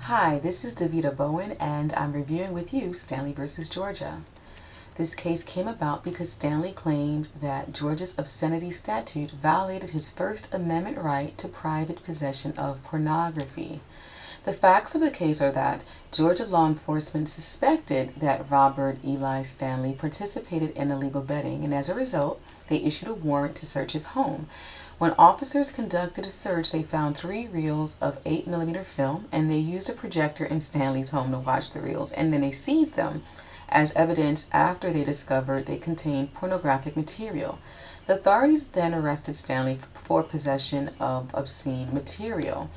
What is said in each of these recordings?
Hi, this is Davita Bowen, and I'm reviewing with you Stanley versus Georgia. This case came about because Stanley claimed that Georgia's obscenity statute violated his First Amendment right to private possession of pornography. The facts of the case are that Georgia law enforcement suspected that Robert Eli Stanley participated in illegal betting, and as a result, they issued a warrant to search his home. When officers conducted a search, they found 3 reels of 8mm film, and they used a projector in Stanley's home to watch the reels, and then they seized them as evidence after they discovered they contained pornographic material. The authorities then arrested Stanley for possession of obscene material.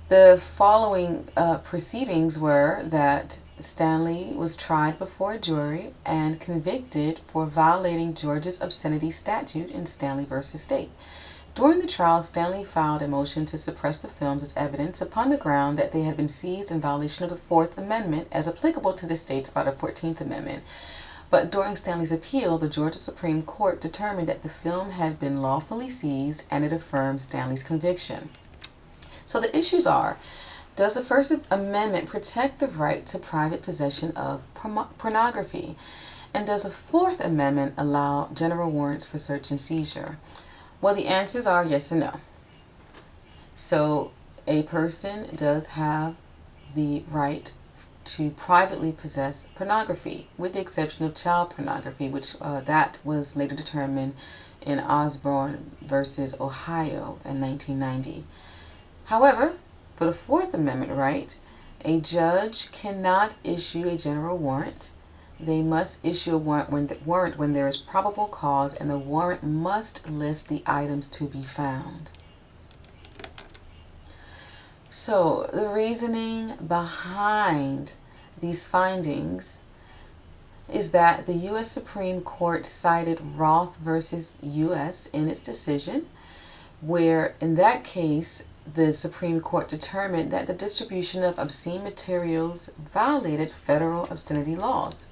The following proceedings were that Stanley was tried before a jury and convicted for violating Georgia's obscenity statute in Stanley versus State. During the trial, Stanley filed a motion to suppress the films as evidence upon the ground that they had been seized in violation of the Fourth Amendment as applicable to the states by the 14th Amendment. But during Stanley's appeal, the Georgia Supreme Court determined that the film had been lawfully seized, and it affirmed Stanley's conviction. So the issues are, does the First Amendment protect the right to private possession of pornography? And does the Fourth Amendment allow general warrants for search and seizure? Well, the answers are yes and no. So a person does have the right to privately possess pornography, with the exception of child pornography, which that was later determined in Osborne versus Ohio in 1990. However, for the Fourth Amendment right, a judge cannot issue a general warrant. They must issue a warrant when there is probable cause, and the warrant must list the items to be found. So the reasoning behind these findings is that the U.S. Supreme Court cited Roth versus U.S. in its decision, where in that case the Supreme Court determined that the distribution of obscene materials violated federal obscenity laws.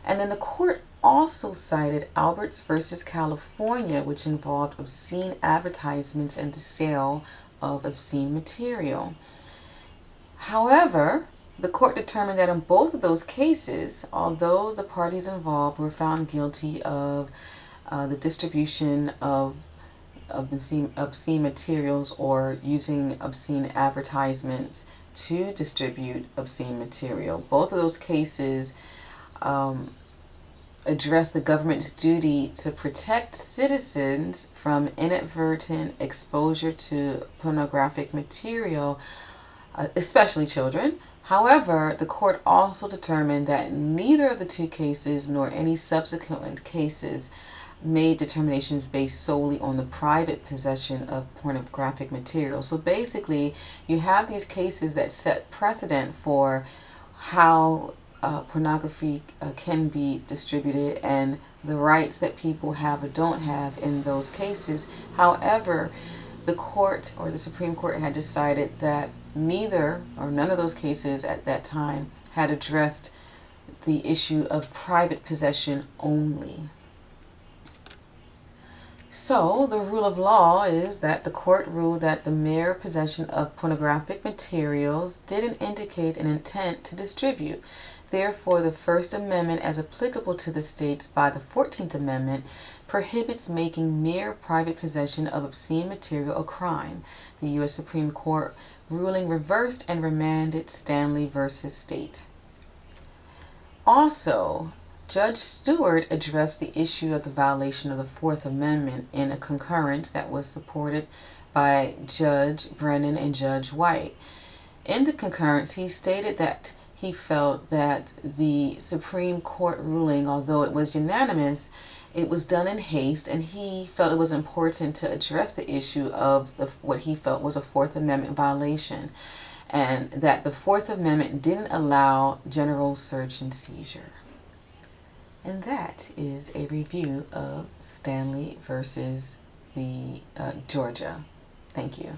And then the court also cited Alberts versus California, which involved obscene advertisements and the sale of obscene material. However, the court determined that in both of those cases, although the parties involved were found guilty of the distribution of obscene materials or using obscene advertisements to distribute obscene material, both of those cases address the government's duty to protect citizens from inadvertent exposure to pornographic material, especially children. However, the court also determined that neither of the two cases nor any subsequent cases made determinations based solely on the private possession of pornographic material. So basically, you have these cases that set precedent for how pornography can be distributed and the rights that people have or don't have in those cases. However, the court or the Supreme Court had decided that neither or none of those cases at that time had addressed the issue of private possession only. So the rule of law is that the court ruled that the mere possession of pornographic materials didn't indicate an intent to distribute. Therefore, the First Amendment, as applicable to the states by the 14th Amendment, prohibits making mere private possession of obscene material a crime. The U.S. Supreme Court ruling reversed and remanded Stanley versus State. Also, Judge Stewart addressed the issue of the violation of the Fourth Amendment in a concurrence that was supported by Judge Brennan and Judge White. In the concurrence, he stated that he felt that the Supreme Court ruling, although it was unanimous, it was done in haste, and he felt it was important to address the issue of what he felt was a Fourth Amendment violation, and that the Fourth Amendment didn't allow general search and seizure. And that is a review of Stanley versus Georgia. Thank you.